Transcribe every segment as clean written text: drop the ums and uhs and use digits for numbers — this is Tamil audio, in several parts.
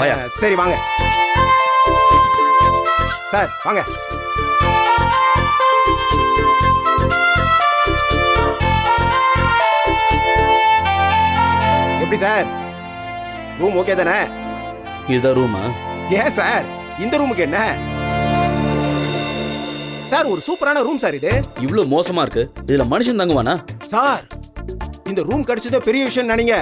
வாயா. சரி வாங்க சார், வாங்க. எப்படி சார், ரூம் ஓகே தானே? இதுதான் ரூமா? ஏன் சார், இந்த ரூமுக்கு என்ன சார்? ஒரு சூப்பரான ரூம் சார் இது. இவ்வளவு மோசமா இருக்கு, இதுல மனுஷன் தங்குவானா? சார், இந்த ரூம் கிடைச்சதே பெரிய விஷயம் நினைங்க.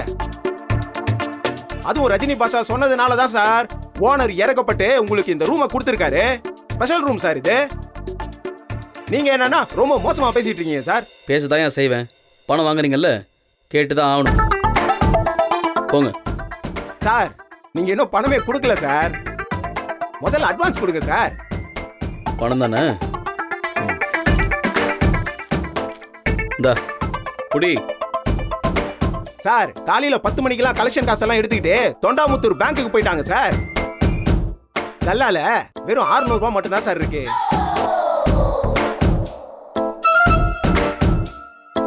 அதுவும் ரஜினி பாஷா சொன்னதுனால தான் சார் ஓனர் இறக்கப்பட்டு உங்களுக்கு இந்த ரூமை கொடுத்துருக்காரு. ஸ்பெஷல் ரூம் சார் இது. நீங்க என்னன்னா ரொம்ப மோசமா பேசிட்டு இருக்கீங்க சார். பேசதான் ஏன் செய்வேன், பணம் வாங்குறீங்கல்ல, கேட்டுதான் ஆகணும். போங்க சார். நீங்க இன்னும் பணமே கொடுக்கல சார், முதல்ல அட்வான்ஸ் கொடுங்க சார். பணம் தானே, இந்தா குடி. சார், காலையில 10 மணிக்கெல்லாம் கலெக்ஷன் காசெல்லாம் எடுத்துக்கிட்டு தொண்டாமுத்தூர் பேங்க்குக்கு போயிட்டாங்க சார். தல்லால வெறும் 600 ரூபாய் மட்டும் தான் சார் இருக்கு.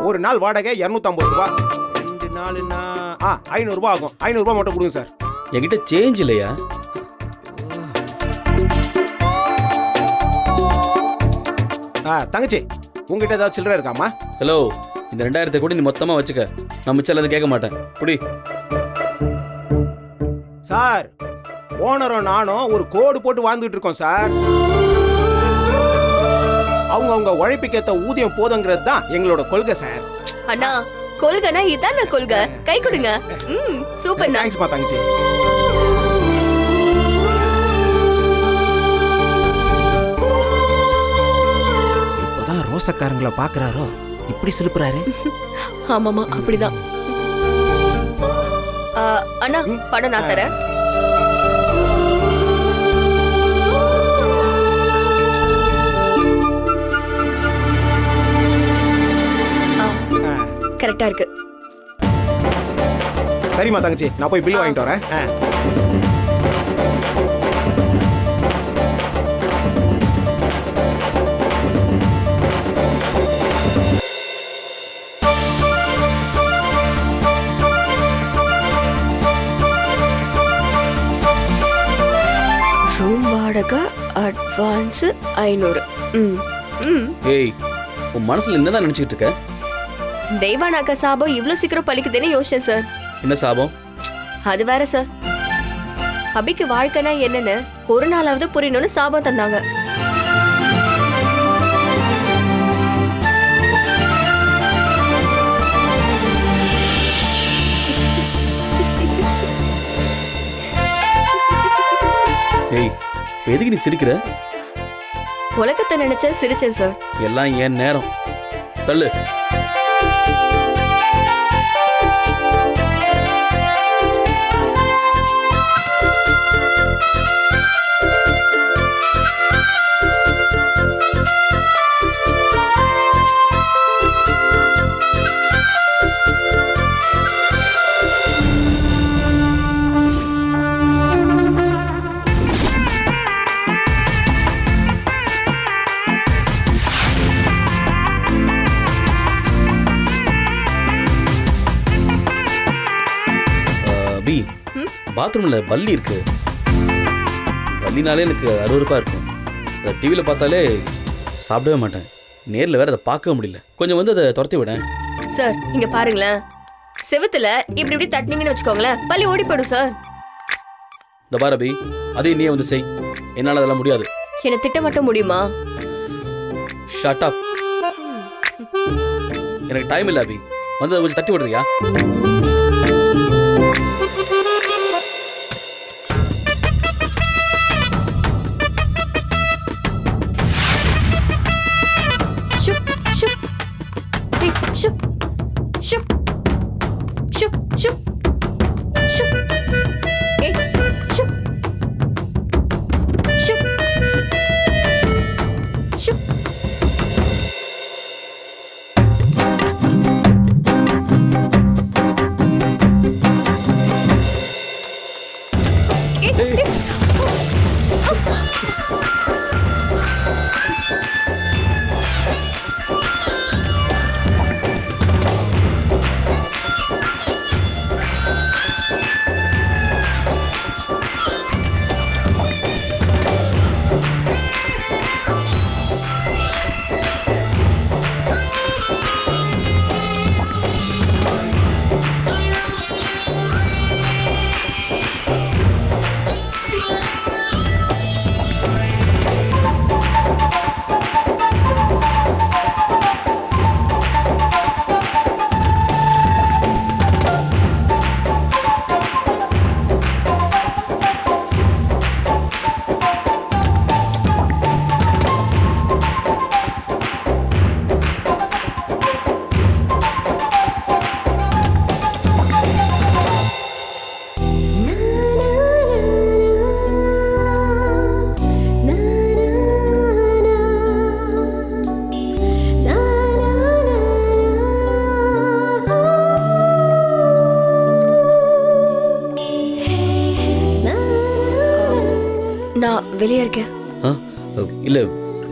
ஒரு நாள் வாடகை 250 ரூபாய், 2 நாளுன்னா 500 ரூபாய் ஆகும். 500 ரூபாய் மட்டும் கொடுங்க சார். என்கிட்ட சேஞ்ச் இல்லையா? தங்கச்சி, உங்ககிட்ட ஏதாவது சில்லறை இருக்காமா? ஹலோ, இந்த 2000 கூட நீ மொத்தமா வச்சுக்க, நான் மிச்சம் எல்லாம் கேட்க மாட்டேன். குடி. சார், ஓனரும் நானும் ஒரு கோடு போட்டு வாழ்ந்துட்டு இருக்கோம் சார். அவங்க உழைப்புக்கேத்த ஊதியம் போதுங்கிறது தான் எங்களோட கொள்கை சார். அண்ணா, கொள்கைனா இதான் கொள்கை. கை கொடுங்க. சூப்பர். தேங்க்ஸ் பா தங்கச்சி. இப்போதான் ரோசக்காரங்களை பாக்குறாரோ இப்படி சிலுப்புறாரு. ஆமாமா, அப்படிதான். அண்ணா, பணம் நான் தரேன். கரெக்டா இருக்கு. சரிம்மா தங்கச்சி, நான் போய் பில் வாங்கிட்டு வரேன். ரூம் வாடகை அட்வான்ஸ் 500. ஏய், உன் மனசுல என்னதான் நினைச்சிட்டு இருக்க? தெய்வானாக்க சாபம் இவ்வளவு சீக்கிரம் பலிக்குதுன்னு யோசிச்சேன் சார். என்ன சாபம்? அது வேற சார். அபிக்கு வாழ்க்கைனா என்னன்னு ஒரு நாளாவது புரியணும்னு சாபம் தந்தாங்க. ஏய், எதுக்கு நீ சிரிக்கிற? உலகத்தை நினைச்ச சிரிச்சேன் சார். எல்லாம் ஏன் நேரம். தள்ளு. பாத்ரூம்ல பல்லி இருக்கு. பல்லினாலே எனக்கு அருவருப்பா இருக்கும். டிவியில் பார்த்தாலே சாப்பிடவே மாட்டேன். நேரில் வேற அதை பார்க்கவே முடியல. கொஞ்சம் வந்து அதை துரத்தி விட. சார், இங்க பாருங்களேன். செவுத்துல இப்படி இப்படி தட்டினீங்கன்னு வச்சுக்கோங்களேன், பல்லி ஓடி போயிடும் சார். இந்த பாரபி, அதையும் நீயே வந்து செய். என்னால் அதெல்லாம் முடியாது. என்ன திட்ட மட்டும் முடியுமா? Shut up. எனக்கு டைம் இல்லை அபி. வந்து அதை கொஞ்சம் தட்டி விடுறியா? வெளியே இருக்கேன். ஆ இல்லை,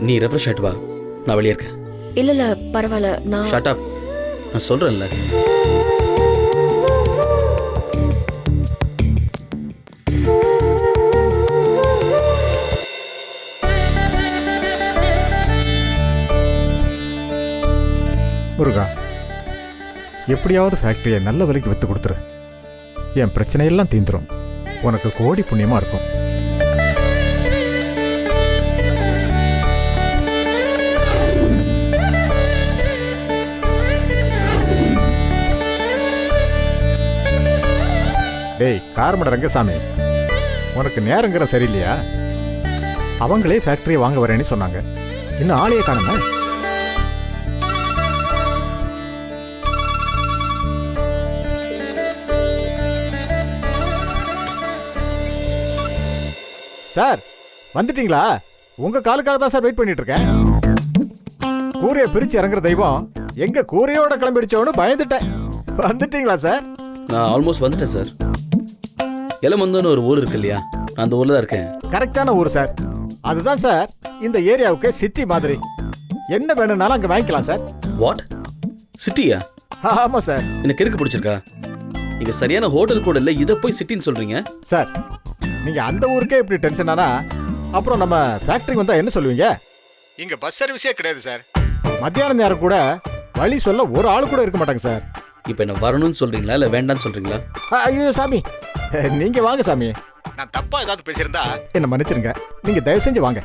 நீ ரெஃப்ரெஷ் ஆகிட்டு வா, நான் வெளியே இருக்கேன். இல்ல பரவாயில்ல, நான் ஷட் அப், நான் சொல்கிறேன்ல. முருகா, எப்படியாவது ஃபேக்டரியை நல்ல விலைக்கு விற்று கொடுத்துரு. என் பிரச்சனையெல்லாம் தீந்துரும். உனக்கு கோடி புண்ணியமாக இருக்கும். டேய் காரமட ரங்கசாமி, உனக்கு நேரங்கிற சரியில்லையா? அவங்களே ஃபேக்டரியை வாங்க வரேன்னு சொன்னாங்க. இன்னும் ஆளையே காணுமே. சார் வந்துட்டீங்களா? உங்க காலுக்காக தான் சார் வெயிட் பண்ணிட்டு இருக்கேன். கூரையை பிரிச்சு இறங்குற தெய்வம் எங்க கூரையோட கிளம்பிடுச்சோன்னு பயந்துட்டேன். வந்துட்டீங்களா சார்? நான் ஆல்மோஸ்ட் வந்துட்டேன் சார். எலமந்தோன்னு ஒரு ஊர் இருக்கு இல்லையா, நான் அந்த ஊரில் தான் இருக்கேன். கரெக்டான ஊர் சார். அதுதான் சார் இந்த ஏரியாவுக்கு சிட்டி மாதிரி. என்ன வேணும்னாலும் அங்கே வாங்கிக்கலாம் சார். வாட், சிட்டியா? ஆமாம் சார். எனக்கு இருக்கு பிடிச்சிருக்கா? இங்கே சரியான ஹோட்டல் கூட இல்லை, இதை போய் சிட்டின்னு சொல்கிறீங்க சார். நீங்கள் அந்த ஊருக்கே இப்படி டென்ஷன் ஆனா அப்புறம் நம்ம ஃபேக்டரி வந்தால் என்ன சொல்லுவீங்க? இங்கே பஸ் சர்வீஸே கிடையாது சார். மத்தியான நேரம் கூட வழி சொல்ல ஒரு ஆள் கூட இருக்க மாட்டாங்க சார். இப்போ என்ன வரணும்னு சொல்கிறீங்களா இல்லை வேண்டான்னு சொல்கிறீங்களா? ஐயோ சாமி, நீங்கள் வாங்க சாமி. நான் தப்பா ஏதாவது பேசியிருந்தா என்ன மன்னிச்சிருங்க. நீங்கள் தயவு செஞ்சு வாங்க.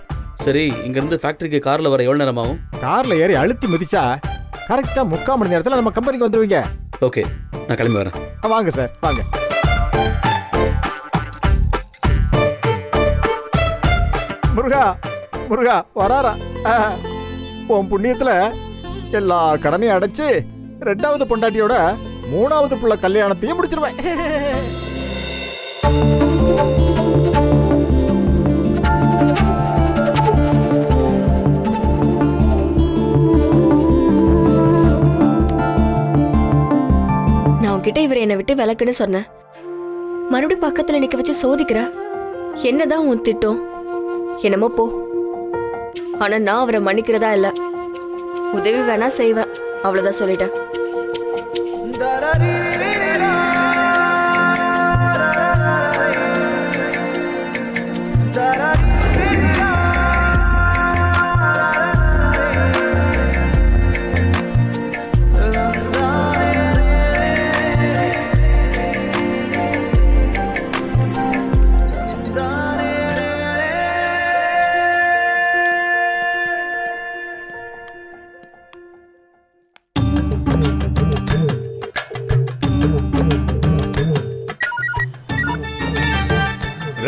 சரி, இங்கேருந்து ஃபேக்ட்ரிக்கு காரில் வர எவ்வளோ நேரம் ஆகும்? காரில் ஏறி அழுத்தி மிதிச்சா கரெக்டாக 3/4 மணி நேரத்தில் நம்ம கம்பெனிக்கு வந்துடுவீங்க. ஓகே, நான் கிளம்பி வரேன். வாங்க சார் வாங்க. முருகா முருகா வராரா? உன் புண்ணியத்தில் எல்லா கடனையும் அடைச்சு 2வது பொண்டாட்டியோட 3வது புள்ள கல்யாணத்தையும் முடிச்சிருவேன். நான் உன்கிட்ட இவர் என்னை விட்டு விளக்குன்னு சொன்னேன். மறுபடியும் பக்கத்துல நிக்க வச்சு சோதிக்கிற. என்னதான் உன் திட்டம்? என்னமோ போ. ஆனா நான் அவரை மன்னிக்கிறதா இல்ல. உதவி வேணா செய்வேன், அவ்வளவுதான் சொல்லிட்டேன்.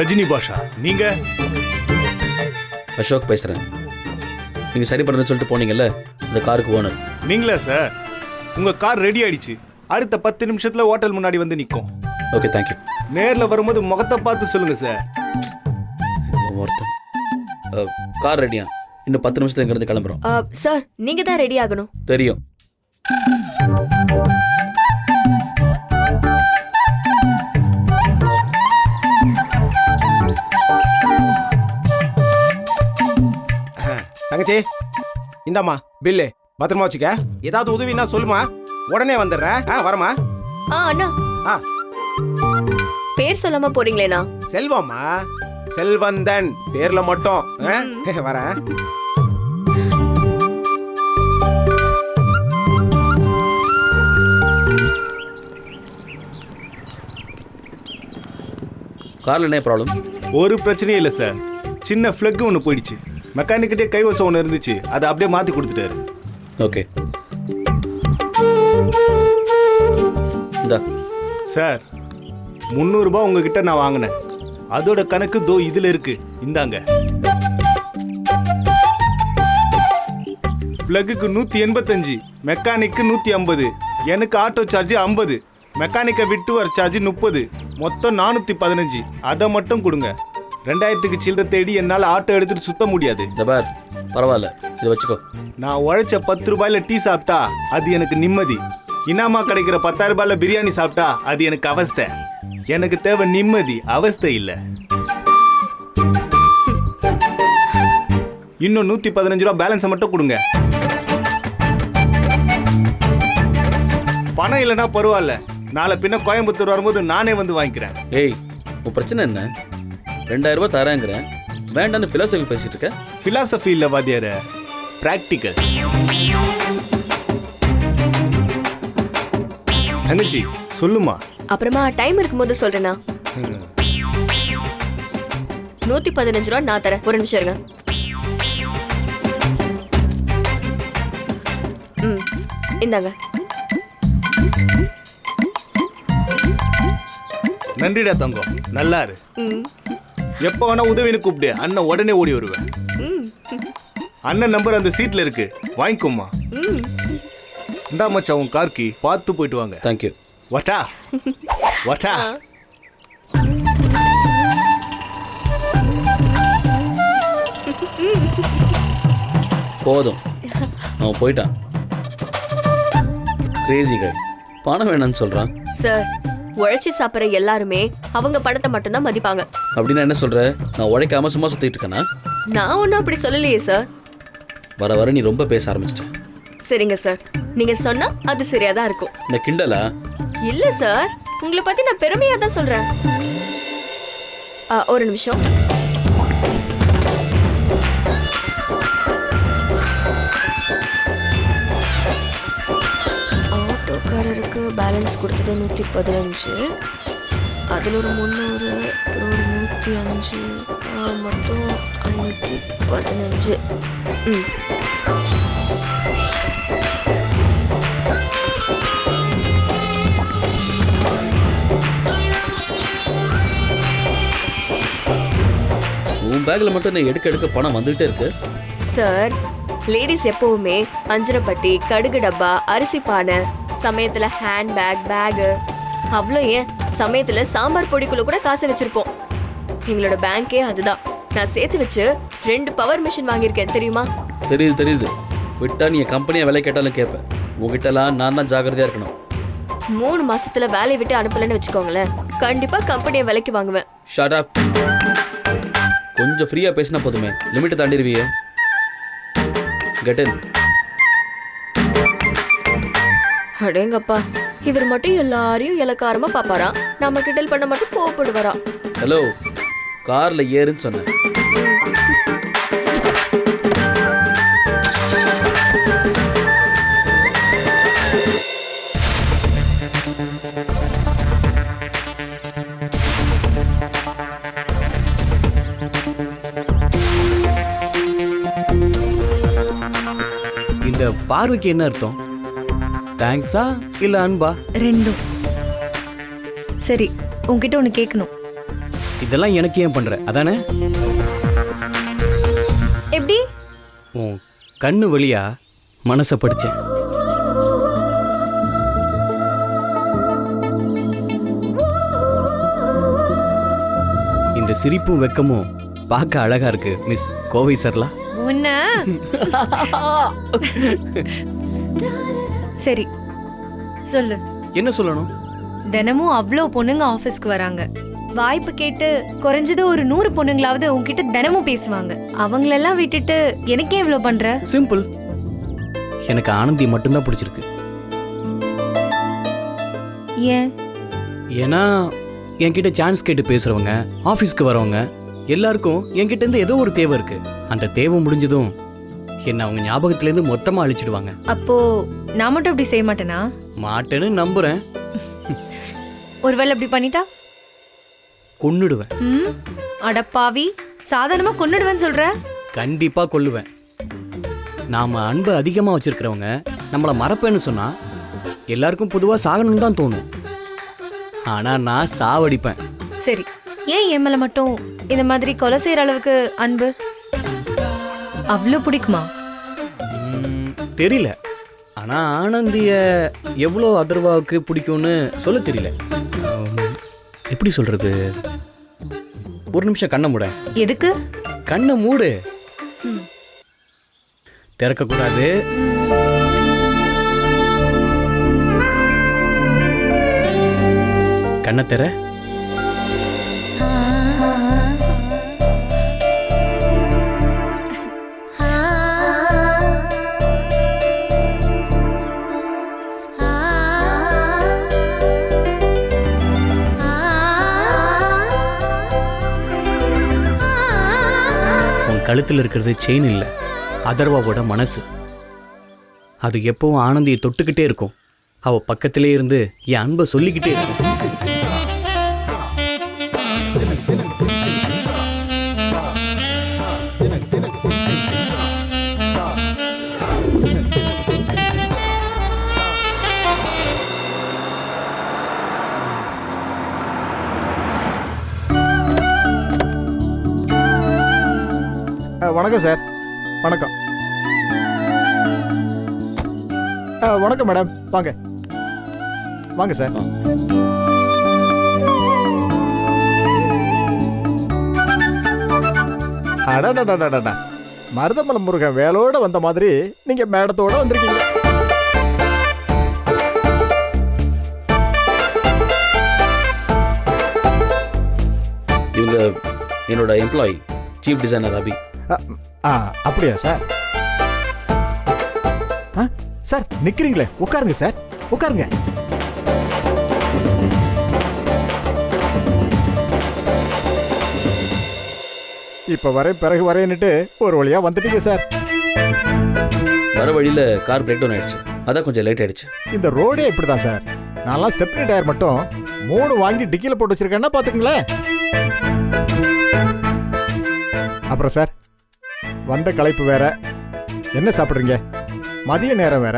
ரஜினி பாஷா, நீங்க? அசோக் பேசுகிறேன். நீங்கள் சரி பண்ணுறேன்னு சொல்லிட்டு போனீங்கல்ல, இந்த காருக்கு ஓனர். நீங்களா சார்? உங்க கார் ரெடி ஆயிடுச்சு. அடுத்த 10 நிமிஷத்துல ஹோட்டல் முன்னாடி வந்து நிற்கும். Okay, thank you. நேர்ல வரும்போது முகத்தை பார்த்து சொல்லுங்க சார். ஒருத்தன் கார் ரெடியா? இன்னும் 10 நிமிஷத்துல இங்கிருந்து கிளம்புறோம். சார், நீங்க தான் ரெடி ஆகணும். தெரியும். தங்கச்சி, இந்தாம்மா பில்லு, பத்திரமா வச்சுக்க. ஏதாவது உதவினா சொல்லுமா, உடனே வந்துடுறேன். வரமா? அண்ணா, ஆ, பேர் சொல்லாம போறீங்களேண்ணா? செல்வம்மா, செல்வந்தன் பேர்ல மட்டும். வரேன். காரில் என்ன ப்ராப்ளம்? ஒரு பிரச்சனையும் இல்லை சார். சின்ன ஃப்ளக் ஒன்று போயிடுச்சு. மெக்கானிக்கிட்டே கைவசம் ஒன்று இருந்துச்சு, அதை அப்படியே மாற்றி கொடுத்துட்டாரு. ஓகே, இந்தா சார். 300 ரூபாய் உங்ககிட்ட நான் வாங்கினேன். அதோட கணக்கு தோ இதில் இருக்கு. இந்தாங்க. பிளக்குக்கு 185, மெக்கானிக்கு 150, எனக்கு ஆட்டோ சார்ஜ் 50, மெக்கானிக்கை விட்டு வர சார்ஜ் 30, மொத்தம் 415. அதை மட்டும் கொடுங்க. 2000க்கு சில்லறை தேடி என்னால் ஆட்டோ எடுத்துட்டு சுத்த முடியாது. இந்த பார், பரவாயில்ல, இதை வச்சுக்கோ. நான் உழைச்ச 10 ரூபாயில டீ சாப்பிட்டா அது எனக்கு நிம்மதி. இனாமா கிடைக்கிற 10,000 ரூபாயில பிரியாணி சாப்பிட்டா அது எனக்கு அவஸ்தை. எனக்கு தேவை நிம்மதி, அவஸ்தை இல்லை. இன்னும் 115 ரூபா பேலன்ஸை மட்டும் கொடுங்க. பணம் இல்லைன்னா பரவாயில்ல, நாளை பின்ன கோயம்புத்தூர் வரும்போது நானே வந்து வாங்கிக்கிறேன். ஏய், உன் பிரச்சனை என்ன? 2000 ரூபாய் தரேங்கிறேன், வேண்டான்னு ஃபிலாசபி பேசிட்டு இருக்க. ஃபிலாசபி இல்லை வாத்தியார, ப்ராக்டிக்கல். தங்கச்சி சொல்லுமா. அப்புறமா டைம் இருக்கும்போது சொல்றேனா? 115 ரூபா நான் தரேன். ஒரு நிமிஷம் இருங்க. இந்தாங்க. நன்றிடா தங்கம், நல்லா இரு. எப்போ வேணா உதவின்னு கூப்பிடு, அண்ணன் உடனே ஓடி வருவேன். அண்ணன் நம்பர் அந்த சீட்ல இருக்கு, வாங்கிக்கோமா. இந்தா மச்சான் உன் கார்க்கி, பார்த்து போயிட்டு வாங்க. தேங்க்யூ. வாட்டா வாட்டா. போதும், அவன் போயிட்டான். கிரேசி கை, பணம் வேணான்னு சொல்றான். சார், உழைச்சி சாப்பிட்ற எல்லாருமே அவங்க பணத்தை மட்டும்தான் மதிப்பாங்க. அப்படின்னா என்ன சொல்ற? நான் உழைக்காம சும்மா சுத்திட்டு இருக்கேனா? நான் ஒன்றும் அப்படி சொல்லலையே சார். வர வர நீ ரொம்ப பேச ஆரம்பிச்சிட்ட. சரிங்க சார், நீங்க சொன்னா அது சரியா தான் இருக்கும். இந்த கிண்டலா? இல்ல சார், உங்களை பத்தி நான் பெருமையா தான் சொல்றேன். ஒரு நிமிஷம். ஆட்டோக்காரருக்கு பேலன்ஸ் கொடுத்தது 115, அதில் ஒரு 300, ஒரு 105, மொத்தம் 515. உன் பேக்ல மட்டும் நான் எடுக்க பணம் வந்துகிட்டே இருக்கு. சார், லேடிஸ் எப்பவுமே அஞ்சரைப்பட்டி, கடுகு டப்பா, அரிசி பானை, சமயத்துல ஹேண்ட் பேகு, அவ்வளோ ஏன் சமயத்துல சாம்பார் பொடிக்குள்ள கூட காசு வச்சிருப்போம். எங்களோட பேங்கே அதுதான். நான் சேர்த்து வச்சு 2 பவர் மிஷின் வாங்கியிருக்கேன், தெரியுமா? தெரியுது. விட்டா நீ என் கம்பெனியை வேலை கேட்டாலும் கேட்பேன். உங்ககிட்டலாம் நான் தான் ஜாக்கிரதையா இருக்கணும். 3 மாசத்துல வேலையை விட்டு அனுப்பலன்னு வச்சுக்கோங்களேன், கண்டிப்பா கம்பெனியை விலைக்கு வாங்குவேன். Shut up. கொஞ்சம் ஃப்ரீயா பேசினா போதுமே, லிமிட் தாண்டிடுவியே. Get in. அடேங்கப்பா, இவர் மட்டும் எல்லாரையும் இலக்காரமா பாப்பாரா, நம்ம கிண்டல் பண்ண மட்டும் கோவப்படுவாரா? ஹலோ, கார்ல ஏறுன்னு சொன்னேன். இந்த பார்வைக்கு என்ன அர்த்தம்? தேங்க்ஸா இல்ல அன்பா? ரெண்டும். சரி, உன்கிட்ட ஒன்று கேட்கணும். இதெல்லாம் எனக்கு ஏன் பண்ற? அதானே எப்படி? உன் கண்ணு வழியா மனசை படிச்சேன். இந்த சிரிப்பும் வெக்கமும் பார்க்க அழகா இருக்கு மிஸ் கோவை சர்லா. உன்ன சரி சொல்லு. என்ன சொல்லணும்? தினமும் அவ்வளோ பொண்ணுங்க ஆஃபீஸ்க்கு வராங்க. வாய்ப்பு கேட்டு குறைஞ்சது ஒரு 100 பொண்ணுங்களாவது உன்கிட்ட தினமும் பேசுவாங்க. அவங்களெல்லாம் விட்டுட்டு எனக்கே இவ்வளோ பண்ற? சிம்பிள். எனக்கு ஆனந்தி மட்டும்தான் பிடிச்சிருக்கு. ஏன்? ஏன்னா என்கிட்ட சான்ஸ் கேட்டு பேசுறவங்க, ஆஃபீஸ்க்கு வரவங்க எல்லாருக்கும் என்கிட்ட இருந்து ஏதோ ஒரு தேவை இருக்கு. அந்த தேவை முடிஞ்சதும் என்ன அவங்க ஞாபகத்திலேருந்து மொத்தமாக அழிச்சிடுவாங்க. அப்போ நான் மட்டும் அப்படி செய்ய மாட்டேனா? மாட்டேன்னு நம்புறேன். ஒருவேளை அப்படி பண்ணிட்டா கொன்னுடுவேன். அடப்பாவி, சாதாரணமா கொன்னுடுவேன்னு சொல்ற? கண்டிப்பா கொல்லுவேன். நாம அன்பை அதிகமாக வச்சிருக்கிறவங்க நம்மளை மறப்பேன்னு சொன்னா எல்லாருக்கும் பொதுவாக சாகணும்னு தான் தோணும். ஆனா நான் சாவடிப்பேன். சரி, ஏன் என் மேல மட்டும் இந்த மாதிரி கொலை செய்யற அளவுக்கு அன்பு? அவ்வளோ பிடிக்குமா? தெரியல. ஆனா ஆனந்திய எவ்வளோ அதர்வாவுக்கு பிடிக்கும்னு சொல்ல தெரியல. எப்படி சொல்றது? ஒரு நிமிஷம் கண்ணை மூட. எதுக்கு? கண்ணை மூடு. திறக்க கூடாது. கண்ணை திற. என் கழுத்தில் இருக்கிறது செயின் இல்லை, அதர்வாவோட மனசு. அது எப்பவும் ஆனந்தியை தொட்டுக்கிட்டே இருக்கும். அவ பக்கத்திலே இருந்து என் அன்பை சொல்லிக்கிட்டே இருக்கும். வணக்கம் சார். வணக்கம். வணக்கம் மேடம். வாங்க வாங்க சார். அடடடடடா, மருதமலை முருகன் வேலோட வந்த மாதிரி நீங்க மேடத்தோட வந்திருக்கீங்க. இவங்க என்னோட எம்ப்ளாயி, சீஃப் டிசைனர் அபி. அப்படியா சார்? சார் நிக்கிறீங்களே, உட்காருங்க சார், உட்காருங்க. இப்ப பிறகு வரேன்னுட்டு ஒரு வழியா வந்துட்டீங்க சார். வர வழியில் கார் பிரேக் டவுன் ஆயிடுச்சு, அதான் கொஞ்சம் லேட் ஆயிடுச்சு. இந்த ரோடே இப்படிதான் சார். நான்லாம் ஸ்டெப்னி டயர் மட்டும் 3 வாங்கி டிக்கில போட்டு வச்சிருக்கேன்னா பாத்துக்கங்களேன். அப்புறம் சார், வந்த களைப்பு வேற, என்ன சாப்பிடுறீங்க? மதிய நேரம் வேற,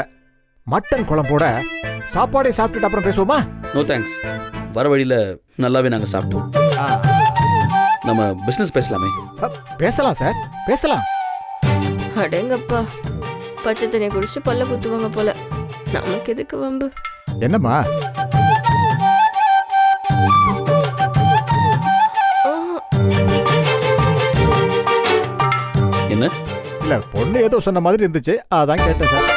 மட்டன் குழம்போட சாப்பாடே சாப்பிட்டுட்டு அப்புறம் பேசுவோமா? நோ தேங்க்ஸ், வர வழியில் நல்லாவே நாங்கள் சாப்பிட்டோம். நம்ம பிஸ்னஸ் பேசலாமே? பேசலாம் சார், பேசலாம். அடேங்கப்பா, பச்சை தண்ணியை குடிச்சு பல்ல குத்துவாங்க போல. நமக்கு எதுக்கு வம்பு? என்னம்மா? என்ன இல்ல, பொண்ணு ஏதோ சொன்ன மாதிரி இருந்துச்சு, அதான் கேட்டேன் சார்.